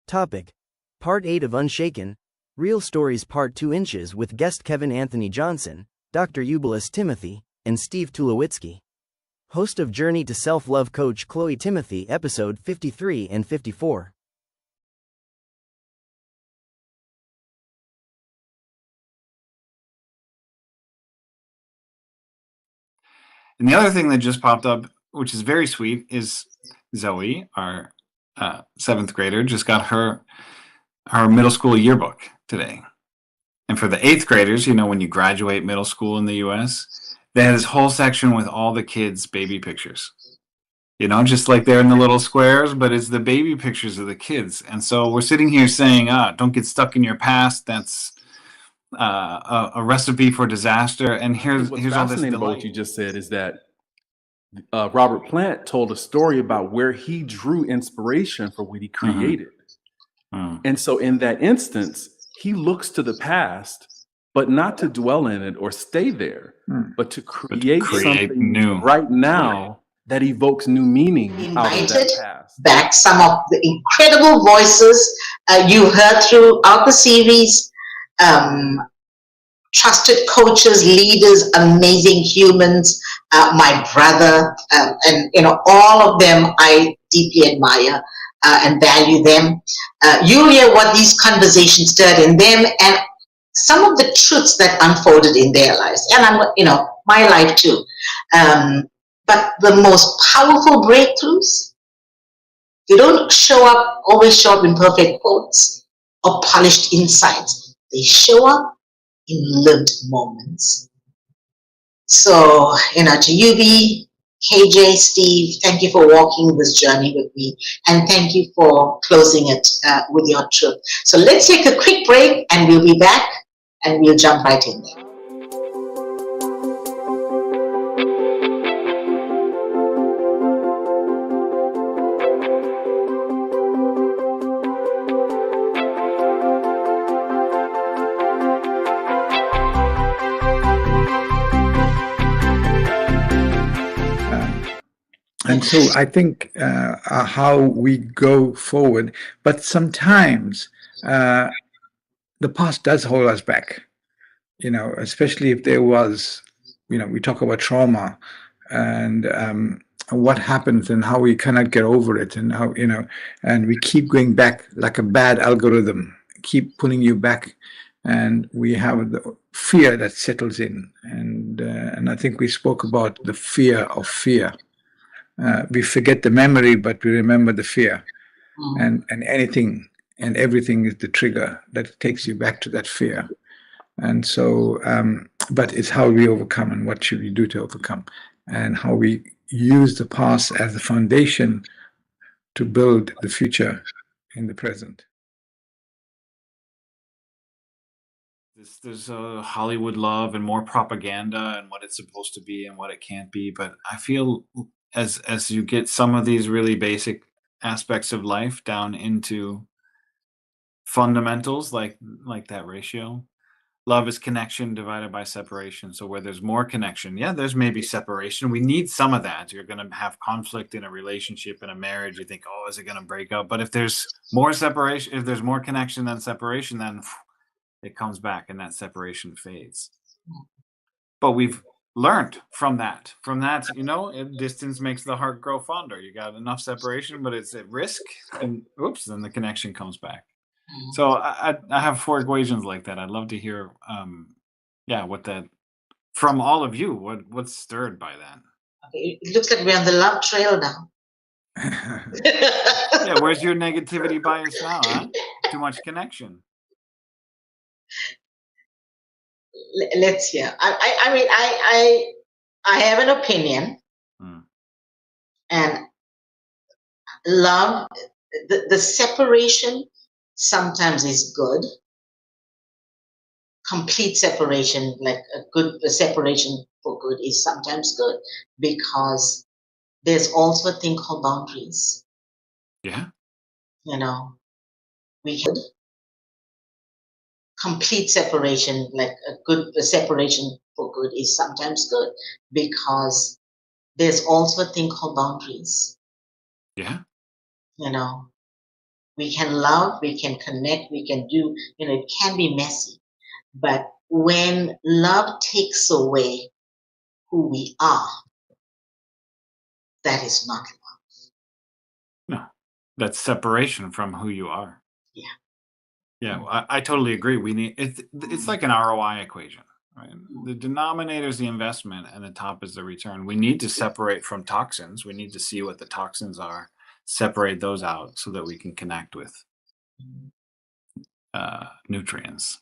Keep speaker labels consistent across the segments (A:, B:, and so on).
A: Topic: Part 8 of Unshaken, Real Stories Part 2 Inches with guest Kevin Anthony Johnson, Dr. Eubulus Timothy, and Steve Tulowitzki. Host of Journey to Self-Love Coach Chloe Timothy, Episode 53 and 54.
B: And the other thing that just popped up, which is very sweet, is Zoe, our seventh grader, just got her middle school yearbook today. And for the eighth graders, when you graduate middle school in the US, they had this whole section with all the kids' baby pictures. Just like they're in the little squares, but it's the baby pictures of the kids. And so we're sitting here saying, don't get stuck in your past. That's a recipe for disaster. And here's all this
C: fascinating about
B: delight.
C: what you just said is that Robert Plant told a story about where he drew inspiration for what he created. And so in that instance, he looks to the past, but not to dwell in it or stay there, but to create something
B: new
C: right now that evokes new meaning out of that past.
D: Back some of the incredible voices you heard throughout the series. Trusted coaches, leaders, amazing humans, my brother, and all of them I deeply admire and value them. You'll hear what these conversations did in them and some of the truths that unfolded in their lives, and my life too. But the most powerful breakthroughs, they don't always show up in perfect quotes or polished insights. They show up in lived moments. So, to Yubi, KJ, Steve, thank you for walking this journey with me, and thank you for closing it with your truth. So let's take a quick break, and we'll be back, and we'll jump right in there.
E: And so I think how we go forward, but sometimes the past does hold us back, especially if there was, we talk about trauma and what happens and how we cannot get over it and how, and we keep going back like a bad algorithm, keep pulling you back. And we have the fear that settles in. And I think we spoke about the fear of fear. We forget the memory, but we remember the fear. And anything and everything is the trigger that takes you back to that fear. And so, but it's how we overcome and what should we do to overcome and how we use the past as the foundation to build the future in the present.
B: There's Hollywood love and more propaganda and what it's supposed to be and what it can't be. But I feel as you get some of these really basic aspects of life down into fundamentals, like that ratio, love is connection divided by separation. So where there's more connection, there's maybe separation. We need some of that. You're going to have conflict in a relationship, in a marriage. You think, is it going to break up? But if there's more separation, if there's more connection than separation, then it comes back and that separation fades. But we've learned from that, distance makes the heart grow fonder. You got enough separation, but it's at risk, and then the connection comes back. So I have 4 equations like that. I'd love to hear, what that, from all of you, what's stirred by that?
D: Okay, it looks like we're on the love trail now.
B: Where's your negativity bias now, huh? Too much connection.
D: Let's hear. I have an opinion, and love, the separation sometimes is good. Complete separation, like a separation for good, is sometimes good because there's also a thing called boundaries.
B: Yeah.
D: We could. Complete separation, like a separation for good, is sometimes good because there's also a thing called boundaries.
B: Yeah.
D: We can love, we can connect, we can do, it can be messy. But when love takes away who we are, that is not love.
B: No, that's separation from who you are.
D: Yeah.
B: Yeah, I totally agree. We need it's like an ROI equation, right? The denominator is the investment and the top is the return. We need to separate from toxins. We need to see what the toxins are, separate those out so that we can connect with nutrients,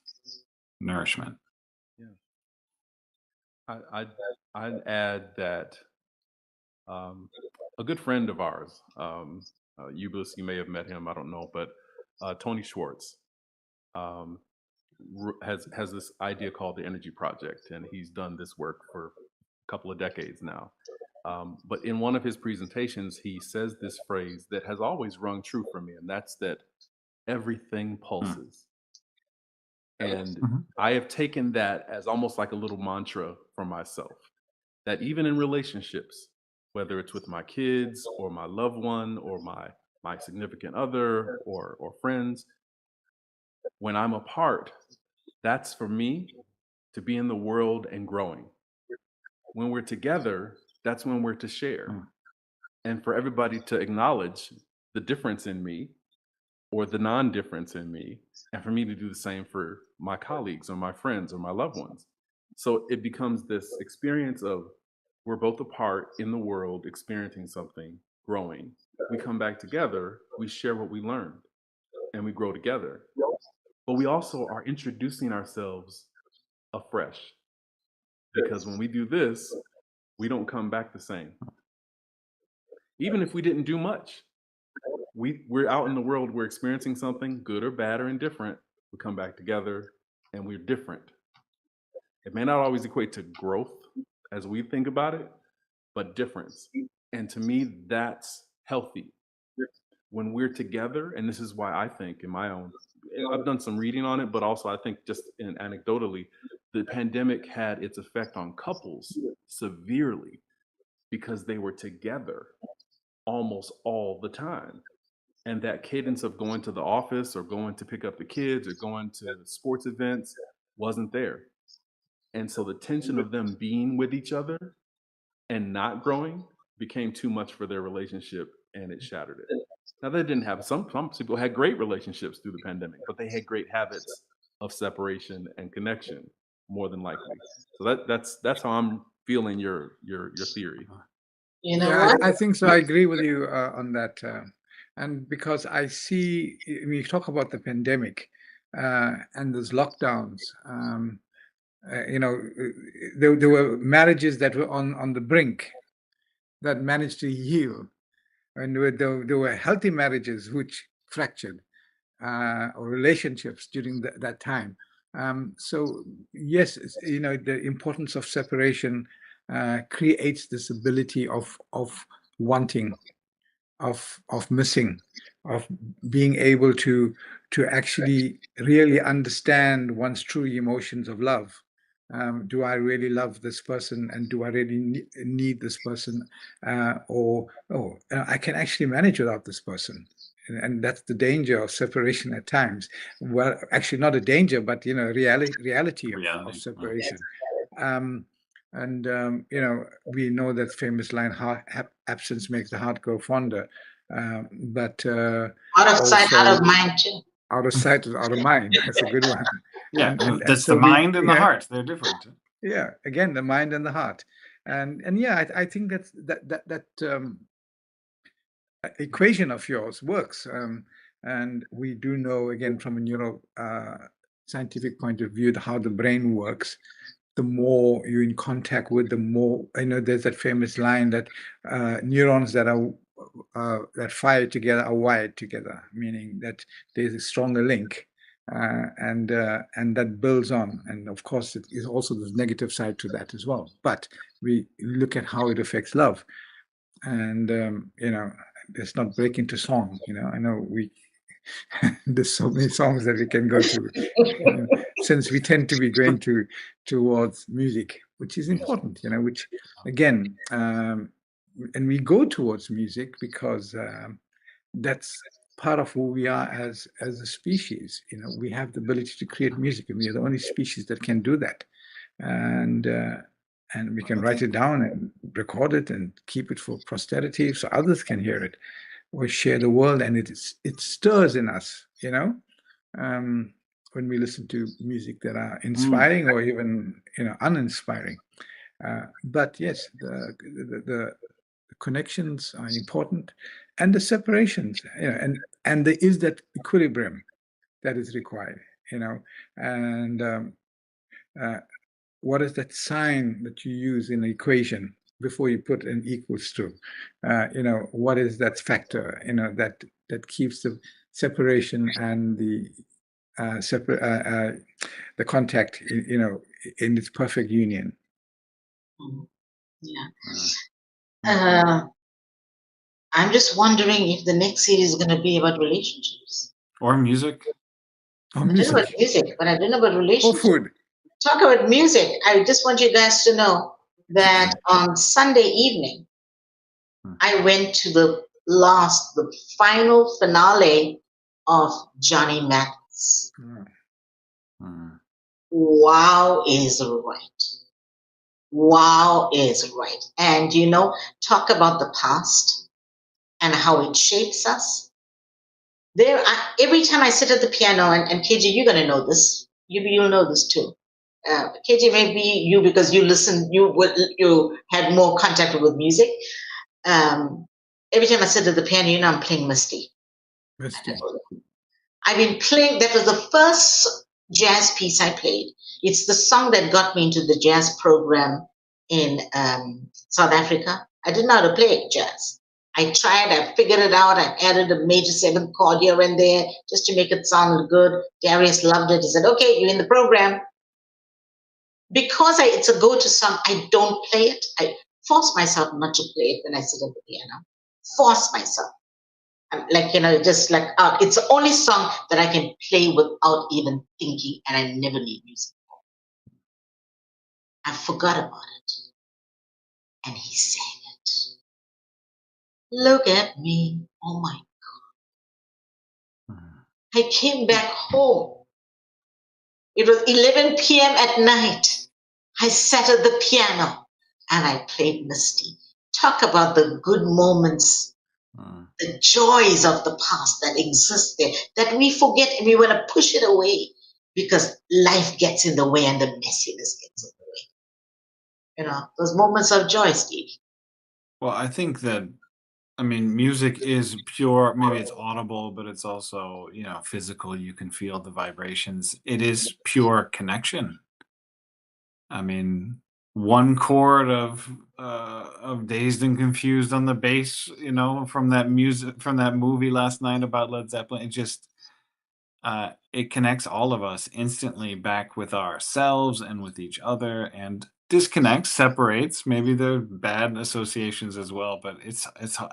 B: nourishment.
C: Yeah. I'd add that a good friend of ours, Eubulus, you may have met him, I don't know, but Tony Schwartz has this idea called the Energy Project, and he's done this work for a couple of decades now. But in one of his presentations, he says this phrase that has always rung true for me, and that's that everything pulses. And I have taken that as almost like a little mantra for myself, that even in relationships, whether it's with my kids or my loved one or my significant other or friends, when I'm apart, that's for me to be in the world and growing. When we're together, that's when we're to share. And for everybody to acknowledge the difference in me or the non-difference in me, and for me to do the same for my colleagues or my friends or my loved ones. So it becomes this experience of we're both apart in the world, experiencing something, growing. We come back together, we share what we learned, and we grow together. But we also are introducing ourselves afresh. Because when we do this, we don't come back the same. Even if we didn't do much, we're out in the world, we're experiencing something, good or bad or indifferent, we come back together and we're different. It may not always equate to growth as we think about it, but difference. And to me, that's healthy. When we're together, and this is why I think in my own, I've done some reading on it, but also I think just anecdotally, the pandemic had its effect on couples severely because they were together almost all the time. And that cadence of going to the office or going to pick up the kids or going to sports events wasn't there. And so the tension of them being with each other and not growing became too much for their relationship, and it shattered it. Now, they didn't have some people had great relationships through the pandemic, but they had great habits of separation and connection, more than likely. So that's how I'm feeling your theory.
D: You know
E: Yeah,
D: what?
E: I think so. I agree with you on that. And because I see, when you talk about the pandemic and those lockdowns, there were marriages that were on the brink that managed to heal. And there were healthy marriages which fractured, or relationships during that time. So yes, the importance of separation creates this ability of wanting, of missing, of being able to actually really understand one's true emotions of love. Do I really love this person, and do I really need this person, or I can actually manage without this person? And that's the danger of separation at times. Well, actually not a danger, but reality of separation. We know that famous line, absence makes the heart grow fonder. But
D: out of sight, out of mind too.
E: Out of sight, out of mind. That's a good one.
B: Yeah, that's so the mind and the heart. They're different.
E: Yeah, again, the mind and the heart. And yeah, I think that equation of yours works. And we do know, again, from a neuro scientific point of view, how the brain works. The more you're in contact with, the more, there's that famous line that neurons that fire together are wired together, meaning that there's a stronger link, and that builds on. And of course, it is also the negative side to that as well. But we look at how it affects love, and let's not break into song. I know there's so many songs that we can go to, since we tend to be going towards music, which is important, which again, and we go towards music because that's part of who we are as a species. You know, we have the ability to create music, and we are the only species that can do that. And we can write it down and record it and keep it for posterity so others can hear it or share the world. And it stirs in us, you know, when we listen to music that are inspiring or even, you know, uninspiring. But yes, the connections are important, and the separations, you know, and there is that equilibrium that is required, you know. And what is that sign that you use in the equation before you put an equals to? You know, what is that factor, you know, that keeps the separation and the the contact, you know, in its perfect union.
D: Yeah. I'm just wondering if the next series is going to be about relationships.
B: Or music.
E: Or
D: I don't know about
E: music.
D: music, but I don't know about
E: Or
D: relationships.
E: food.
D: Talk about music. I just want you guys to know that on Sunday evening, I went to the final finale of Johnny Mathis. Wow is right. Wow is right. And you know, talk about the past and how it shapes us. Every time I sit at the piano, and KJ, you're gonna know this. You'll know this too. KJ, maybe you, because you listen, you had more contact with music. Every time I sit at the piano, you know, I'm playing Misty. I've been playing. That was the first jazz piece I played. It's the song that got me into the jazz program in South Africa. I didn't know how to play jazz. I tried, I figured it out. I added a major seventh chord here and there just to make it sound good. Darius loved it. He said, okay, you're in the program. Because it's a go-to song, I don't play it. I force myself not to play it when I sit at the piano. Force myself. Like, you know, just like, it's the only song that I can play without even thinking, and I never need music. I forgot about it. And he sang it. Look at me. Oh my God. I came back home. It was 11 p.m. at night. I sat at the piano and I played Misty. Talk about the good moments, the joys of the past that exist there, that we forget and we want to push it away because life gets in the way and the messiness gets in the way. You know, those moments of joy, Steve.
B: Well, I think that, I mean, music is pure. Maybe it's audible, but it's also, you know, physical. You can feel the vibrations. It is pure connection. I mean, one chord of Dazed and Confused on the bass, you know, from that movie last night about Led Zeppelin. It just it connects all of us instantly back with ourselves and with each other, and disconnects, separates. Maybe there are bad associations as well, but it's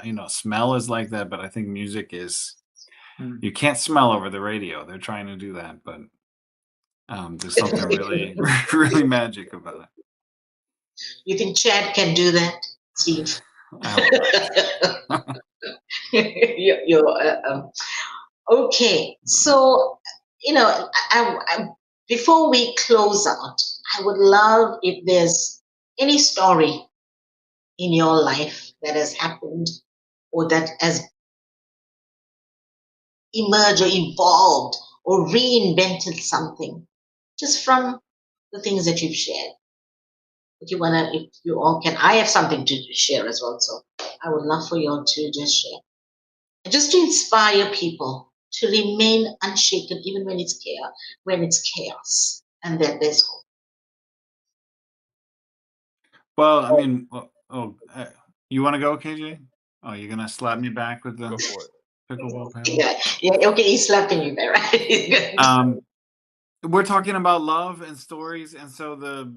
B: you know, smell is like that. But I think music is, you can't smell over the radio. They're trying to do that, but there's something really really magic about it.
D: You think Chad can do that, Steve? Okay, so, you know, before we close out, I would love if there's any story in your life that has happened or that has emerged or evolved or reinvented something just from the things that you've shared. If you all can, I have something to share as well, so I would love for you all to just share. Just to inspire people to remain unshaken even when it's chaos, and that there's hope.
B: Well, I mean, you want to go, KJ? Oh, you're gonna slap me back with the
C: Go for it.
B: pickleball paddle?
D: Yeah, okay, he's slapping you there, right?
B: We're talking about love and stories, and so the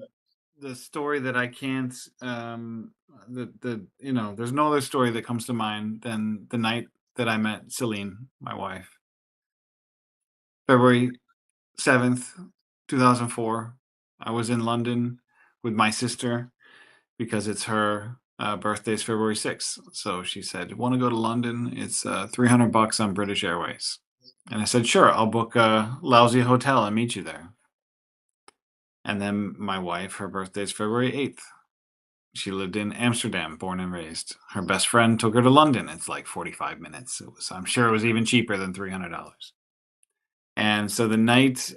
B: story that I can't you know, there's no other story that comes to mind than the night that I met Celine, my wife. February 7th, 2004. I was in London with my sister because it's her birthday's February 6th. So she said, want to go to London? It's $300 on British Airways. And I said, sure, I'll book a lousy hotel and meet you there. And then my wife, her birthday's February 8th. She lived in Amsterdam, born and raised. Her best friend took her to London. It's like 45 minutes. I'm sure it was even cheaper than $300. And so the night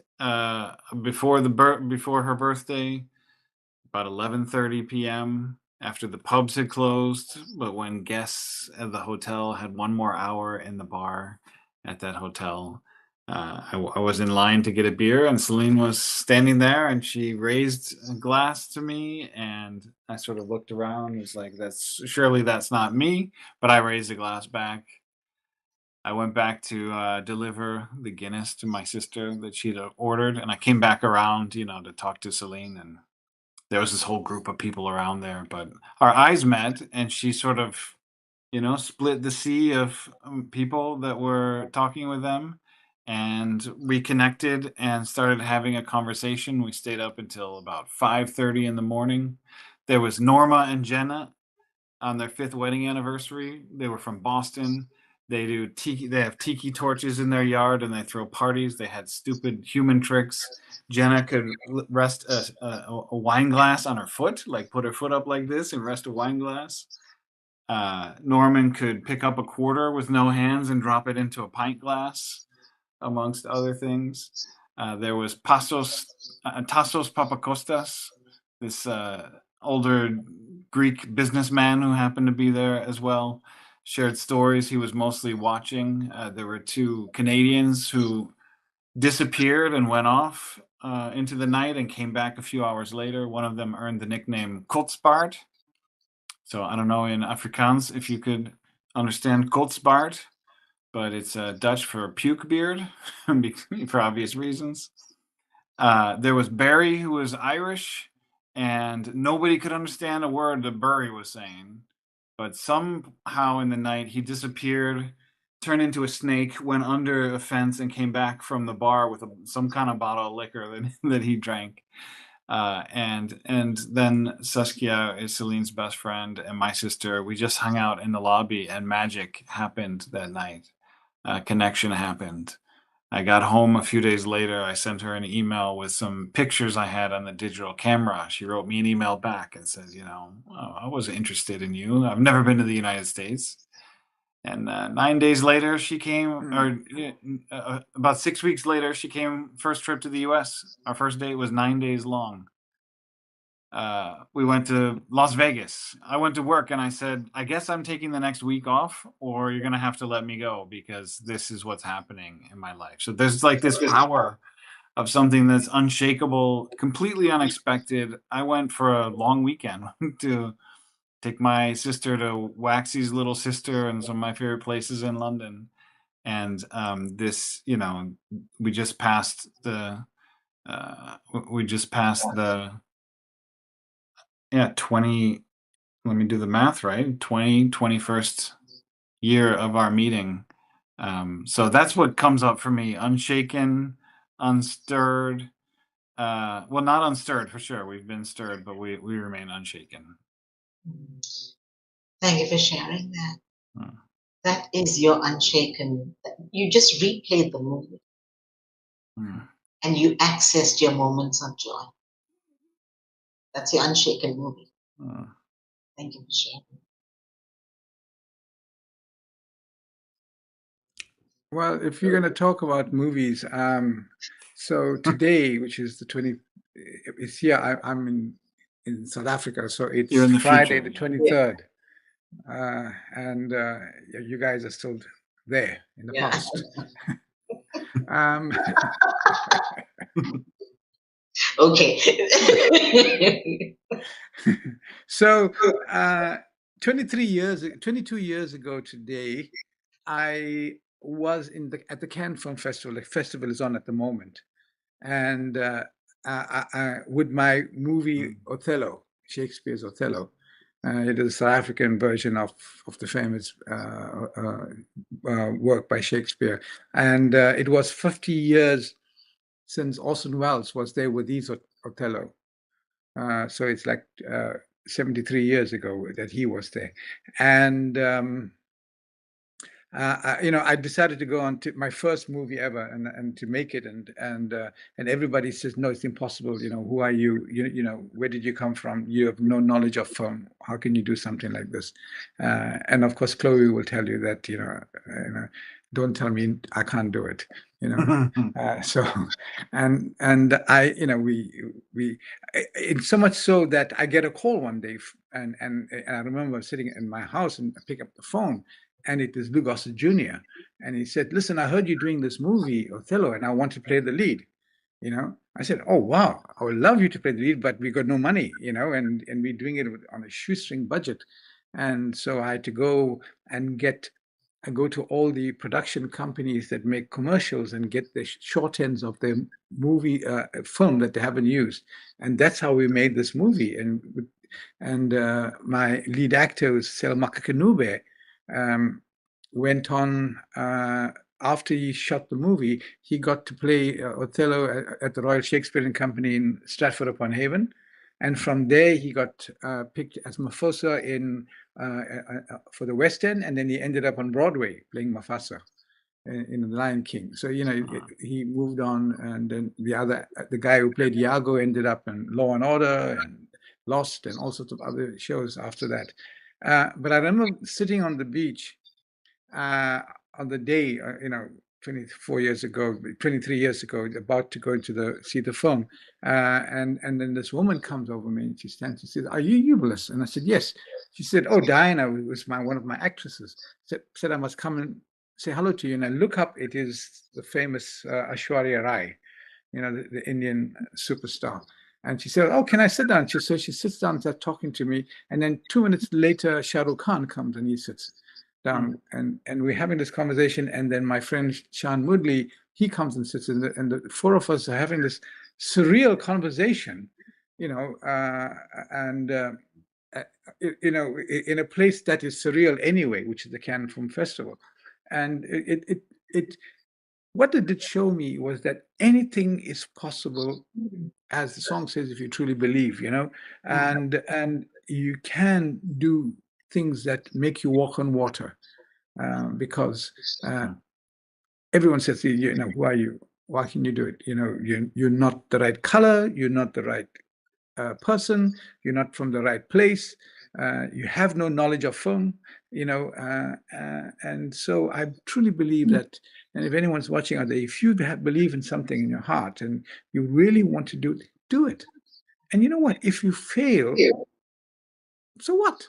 B: before her birthday, about 11:30 p.m., after the pubs had closed, but when guests at the hotel had one more hour in the bar at that hotel, I was in line to get a beer, and Celine was standing there, and she raised a glass to me, and I sort of looked around and was like, surely that's not me, but I raised the glass back. I went back to deliver the Guinness to my sister that she'd ordered, and I came back around, to talk to Celine, and there was this whole group of people around there, but our eyes met, and she sort of, split the sea of people that were talking with them, and we connected and started having a conversation. We stayed up until about 5:30 in the morning. There was Norma and Jenna on their 5th wedding anniversary. They were from Boston. They have tiki torches in their yard, and they throw parties. They had stupid human tricks. Jenna could rest a wine glass on her foot, like put her foot up like this and rest a wine glass. Norman could pick up a quarter with no hands and drop it into a pint glass, amongst other things. There was Tassos Papakostas, this older Greek businessman who happened to be there as well. Shared stories. He was mostly watching. There were 2 Canadians who disappeared and went off into the night and came back a few hours later. One of them earned the nickname Kotsbaard. So I don't know in Afrikaans if you could understand Kotsbaard, but it's Dutch for puke beard for obvious reasons. There was Barry, who was Irish, and nobody could understand a word that Barry was saying. But somehow in the night, he disappeared, turned into a snake, went under a fence, and came back from the bar with some kind of bottle of liquor that he drank. And then Saskia is Celine's best friend, and my sister. We just hung out in the lobby, and magic happened that night. Connection happened. I got home a few days later. I sent her an email with some pictures I had on the digital camera. She wrote me an email back and says, I was interested in you. I've never been to the United States. And 9 days later, she came, or about 6 weeks later, she came first trip to the US. Our first date was 9 days long. We went to Las Vegas. I went to work and I said, I guess I'm taking the next week off, or you're going to have to let me go because this is what's happening in my life. So there's like this power of something that's unshakable, completely unexpected. I went for a long weekend to take my sister to Waxy's Little Sister and some of my favorite places in London. And this, we just passed the 20, let me do the math right, 21st year of our meeting. So that's what comes up for me: unshaken, unstirred. Well, not unstirred for sure. We've been stirred, but we remain unshaken.
D: Thank you for sharing that. That is your unshaken. You just replayed the movie, and you accessed your moments of joy. That's your unshaken movie. Thank you for sharing.
E: Well, if you're going to talk about movies, so today, which is the 20th, it's here. I'm in South Africa, so it's Friday the 23rd, and you guys are still there in the past.
D: Okay.
E: So, 22 years ago today, I was at the Cannes Film Festival. The festival is on at the moment, and with my movie Othello, Shakespeare's Othello. It is a South African version of the famous work by Shakespeare, and it was 50 years since Orson Welles was there with his Othello. So it's like 73 years ago that he was there. And I decided to go on to my first movie ever and to make it, and everybody says, no, it's impossible. Who are you? Where did you come from? You have no knowledge of film. How can you do something like this? And of course, Chloe will tell you that don't tell me I can't do it. So and I we it's so much so that I get a call one day, and I remember sitting in my house and I pick up the phone. And it is Lou Gossett Jr. And he said, listen, I heard you doing this movie, Othello, and I want to play the lead. I said, oh, wow, I would love you to play the lead, but we got no money, and we're doing it on a shoestring budget. And so I had to go and go to all the production companies that make commercials and get the short ends of the movie film that they haven't used. And that's how we made this movie. And my lead actor was Selma Kakanube. Went on after he shot the movie, he got to play Othello at the Royal Shakespeare Company in Stratford-upon-Avon, and from there he got picked as Mufasa for the West End, and then he ended up on Broadway playing Mufasa in The Lion King. So he moved on, and then the guy who played Iago ended up in Law and Order and Lost and all sorts of other shows after that. But I remember sitting on the beach on the day, 23 years ago, about to go see the film. And then this woman comes over me and she stands and says, are you Eubulus? And I said, yes. She said, oh, Diana was one of my actresses. Said I must come and say hello to you. And I look up, it is the famous Aishwarya Rai, the Indian superstar. And she said, oh, can I sit down? So she sits down and starts talking to me. And then 2 minutes later, Shah Rukh Khan comes and he sits down. And we're having this conversation. And then my friend Shan Mudli, he comes and sits, and the four of us are having this surreal conversation, in a place that is surreal anyway, which is the Cannes Film Festival. And what it did show me was that anything is possible, as the song says, if you truly believe, and you can do things that make you walk on water, because everyone says, who are you? Why can you do it? You're not the right color. You're not the right person. You're not from the right place. You have no knowledge of film, and so I truly believe that, and if anyone's watching out there, if you believe in something in your heart and you really want to do it. And you know what? If you fail, so what?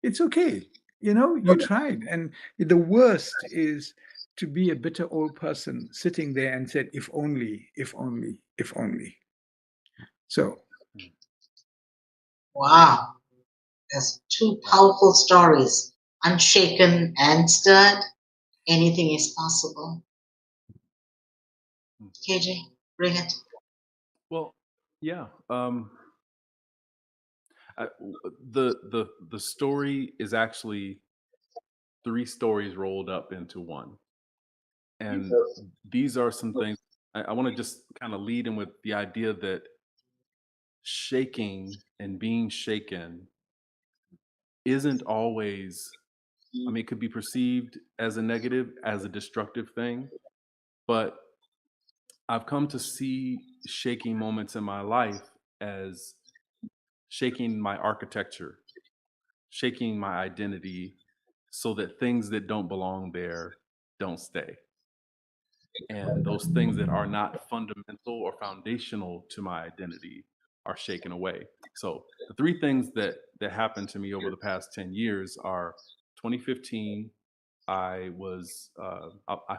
E: It's okay. You tried. And the worst is to be a bitter old person sitting there and said, if only, if only, if only. So.
D: Wow. There's two powerful stories, Unshaken and Stirred. Anything is possible. KJ, bring it.
C: Well, yeah. The story is actually 3 stories rolled up into one, and these are some things I want to just kind of lead in with the idea that shaking and being shaken isn't always, it could be perceived as a negative, as a destructive thing, but I've come to see shaking moments in my life as shaking my architecture, shaking my identity, so that things that don't belong there don't stay. And those things that are not fundamental or foundational to my identity are shaken away. So the 3 things that happened to me over the past 10 years are 2015, I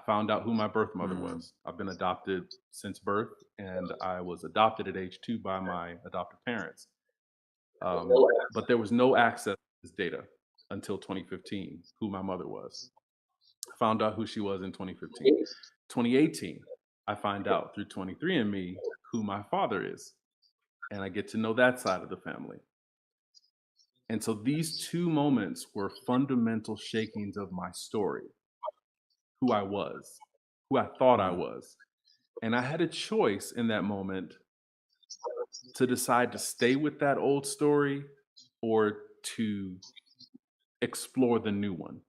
C: found out who my birth mother was. I've been adopted since birth, and I was adopted at age 2 by my adoptive parents. But there was no access to this data until 2015, who my mother was. I found out who she was in 2015. 2018, I find out through 23andMe who my father is, and I get to know that side of the family. And so these 2 moments were fundamental shakings of my story, who I was, who I thought I was. And I had a choice in that moment to decide to stay with that old story or to explore the new one.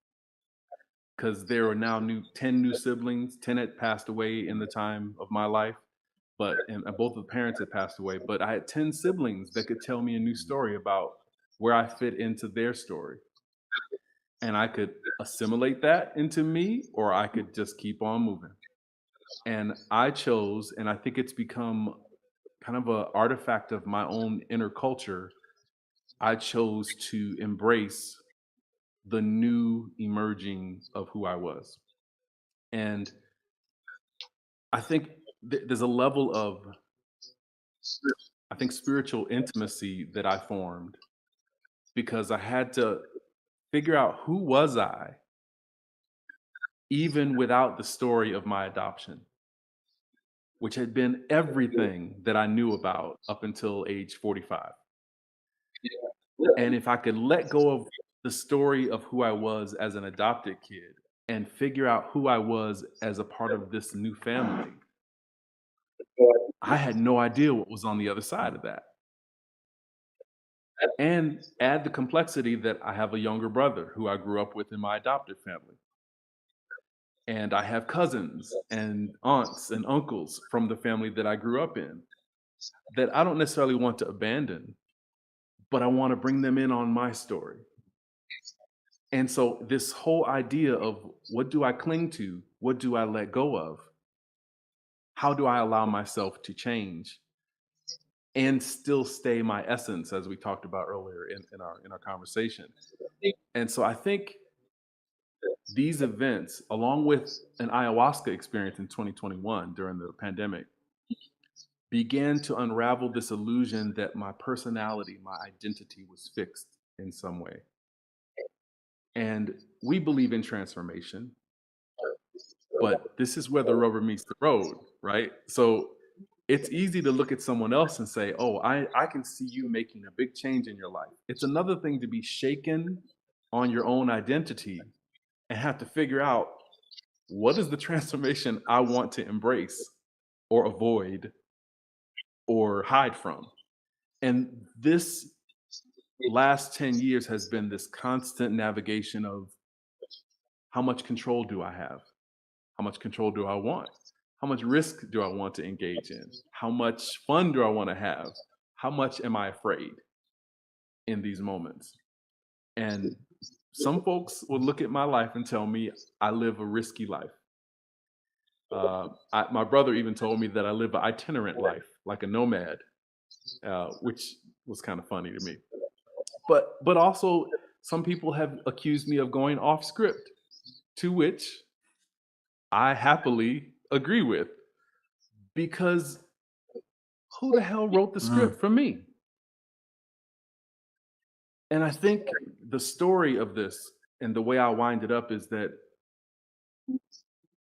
C: Because there are now 10 new siblings. 10 had passed away in the time of my life, and both of the parents had passed away. But I had 10 siblings that could tell me a new story about where I fit into their story. And I could assimilate that into me, or I could just keep on moving. And I chose, and I think it's become kind of an artifact of my own inner culture, I chose to embrace the new emerging of who I was. And I think there's a level of, I think, spiritual intimacy that I formed because I had to figure out who was I, even without the story of my adoption, which had been everything that I knew about up until age 45. And if I could let go of the story of who I was as an adopted kid and figure out who I was as a part of this new family, I had no idea what was on the other side of that. And add the complexity that I have a younger brother who I grew up with in my adopted family. And I have cousins and aunts and uncles from the family that I grew up in that I don't necessarily want to abandon, but I want to bring them in on my story. And so this whole idea of what do I cling to? What do I let go of? How do I allow myself to change and still stay my essence, as we talked about earlier in our conversation? And so I think these events, along with an ayahuasca experience in 2021 during the pandemic, began to unravel this illusion that my personality, my identity was fixed in some way. And we believe in transformation, but this is where the rubber meets the road, right? So it's easy to look at someone else and say, oh, I can see you making a big change in your life. It's another thing to be shaken on your own identity and have to figure out, what is the transformation I want to embrace or avoid or hide from? And this last 10 years has been this constant navigation of, how much control do I have? How much control do I want? How much risk do I want to engage in? How much fun do I want to have? How much am I afraid in these moments? And some folks will look at my life and tell me I live a risky life. My brother even told me that I live an itinerant life, like a nomad, which was kind of funny to me. But also, some people have accused me of going off script, to which I happily agree with, because who the hell wrote the script for me? And I think the story of this and the way I wind it up is that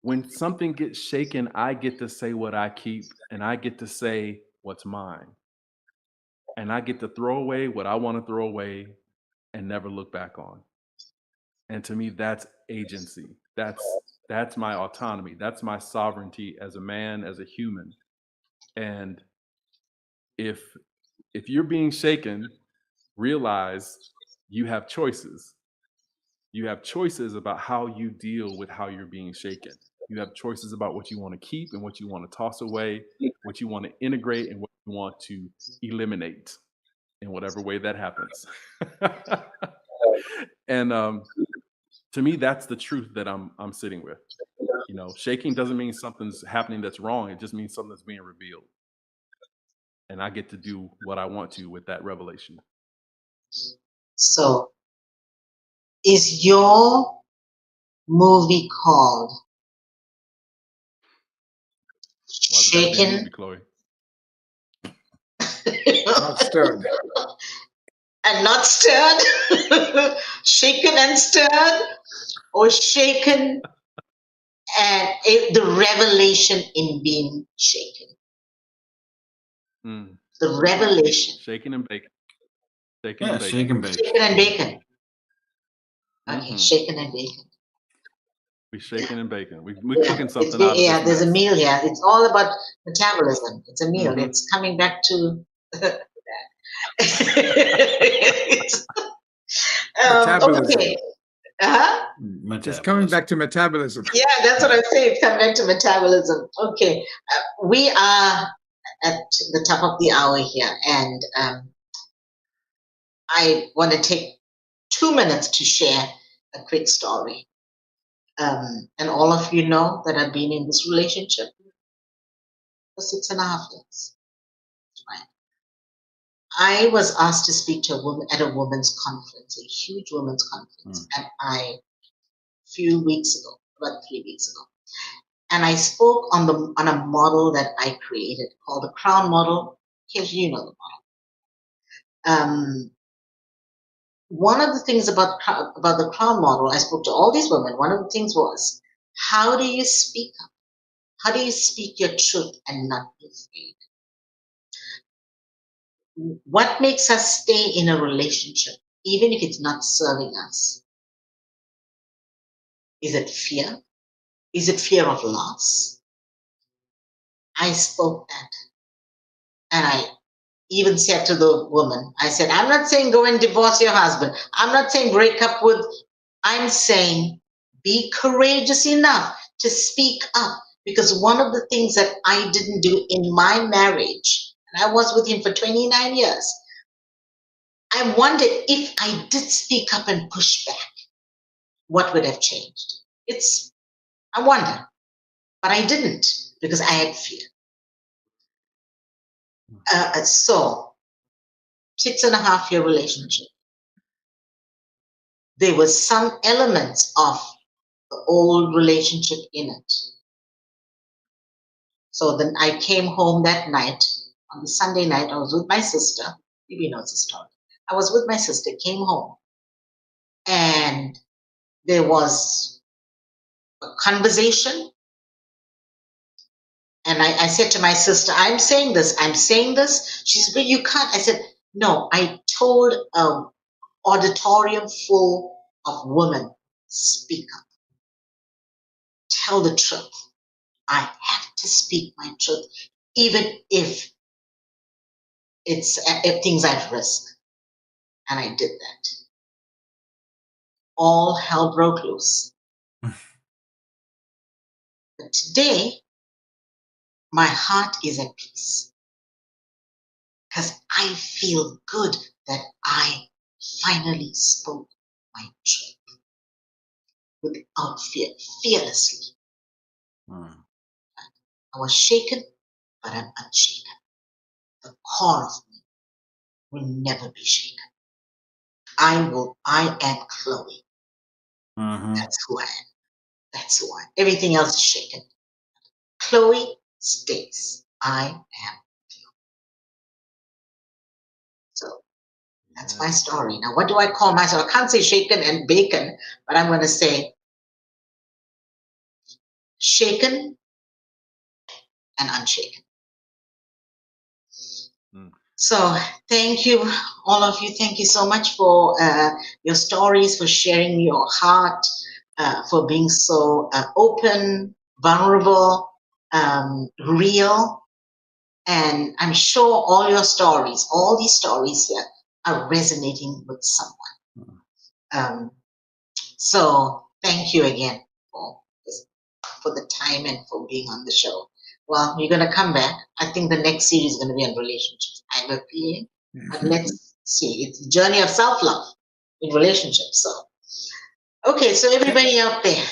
C: when something gets shaken, I get to say what I keep, and I get to say what's mine. And I get to throw away what I want to throw away and never look back on. And to me, that's agency. That's my autonomy. That's my sovereignty as a man, as a human. And if you're being shaken, realize you have choices. You have choices about how you deal with how you're being shaken. You have choices about what you want to keep and what you want to toss away, what you want to integrate and what you want to eliminate in whatever way that happens. And to me, that's the truth that I'm sitting with. You know, shaking doesn't mean something's happening that's wrong. It just means something's being revealed. And I get to do what I want to with that revelation.
D: So, is your movie called Shaken?
C: Movie, Chloe?
E: Not stirred.
D: And not stirred? Shaken and stirred? Or shaken and the revelation in being shaken? The revelation.
C: Shaken and bacon.
B: Shaken and bacon.
D: Shaken and bacon. Okay, shaken and bacon.
C: We're shaking and baking. We're cooking something out of
D: Yeah,
C: this
D: there's
C: mess.
D: a meal here. It's all about metabolism. It's a meal. It's coming back to that.
E: Metabolism.
D: Okay. Uh-huh.
E: It's coming back to metabolism.
D: Yeah, that's what I'm saying. It's coming back to metabolism. Okay. We are at the top of the hour here, and I want to take 2 minutes to share a quick story. And all of you know that I've been in this relationship for 6.5 years. Right. I was asked to speak to a woman at a women's conference, a huge women's conference, and a few weeks ago, about 3 weeks ago. And I spoke on a model that I created called the crown model. Here's, you know, the model. One of the things about the crown model, I spoke to all these women. One of the things was, how do you speak up? How do you speak your truth and not be afraid? What makes us stay in a relationship, even if it's not serving us? Is it fear? Is it fear of loss? I spoke that. And I even said to the woman, I said, I'm not saying go and divorce your husband. I'm not saying break up with, I'm saying be courageous enough to speak up. Because one of the things that I didn't do in my marriage, and I was with him for 29 years, I wondered if I did speak up and push back, what would have changed? I wonder, but I didn't because I had fear. So 6.5 year relationship. There was some elements of the old relationship in it. So then I came home that night. On the Sunday night, I was with my sister. Maybe knows the story. I was with my sister, came home, and there was a conversation. And I said to my sister, I'm saying this. She said, but you can't. I said, no, I told an auditorium full of women, speak up. Tell the truth. I have to speak my truth, even if if things are at risk. And I did that. All hell broke loose. But today, my heart is at peace because I feel good that I finally spoke my truth without fear, fearlessly. I was shaken, but I'm unshaken. The core of me will never be shaken. I am Chloe. That's who I am. That's who I am. Everything else is shaken. Chloe stays. I am Chloe. So that's my story. Now, what do I call myself? I can't say shaken and bacon, but I'm going to say shaken and unshaken. So thank you, all of you. Thank you so much for your stories, for sharing your heart, for being so open, vulnerable, real. And I'm sure all your stories, all these stories here are resonating with someone. So thank you again for the time and for being on the show. Well, you're going to come back. I think the next series is going to be on relationships. I have a feeling. But let's see. It's a journey of self-love in relationships. So, okay, so everybody out there,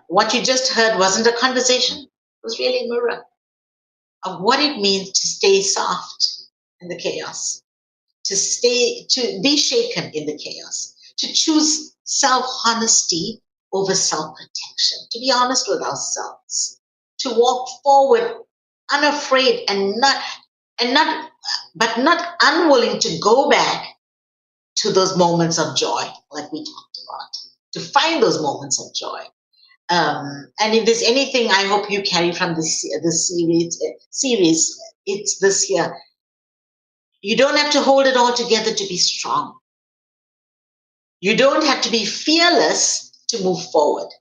D: what you just heard wasn't a conversation. It was really a mirror of what it means to stay soft in the chaos, to be shaken in the chaos, to choose self-honesty over self-protection, to be honest with ourselves, to walk forward unafraid but not unwilling to go back to those moments of joy, like we talked about, to find those moments of joy. And if there's anything I hope you carry from this series, it's this year. You don't have to hold it all together to be strong. You don't have to be fearless to move forward.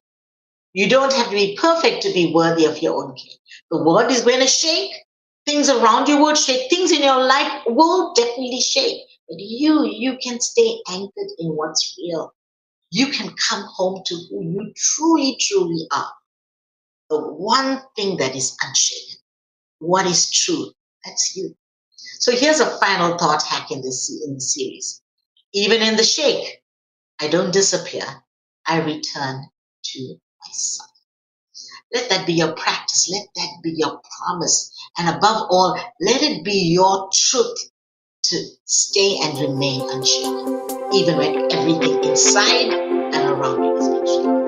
D: You don't have to be perfect to be worthy of your own king. The world is going to shake. Things around you will shake. Things in your life will definitely shake. But you can stay anchored in what's real. You can come home to who you truly, truly are. The one thing that is unshaken. What is true? That's you. So here's a final thought hack in the series. Even in the shake, I don't disappear. I return to myself. Let that be your practice. Let that be your promise. And above all, let it be your truth to stay and remain unshaken, even when everything inside and around you is unshaken.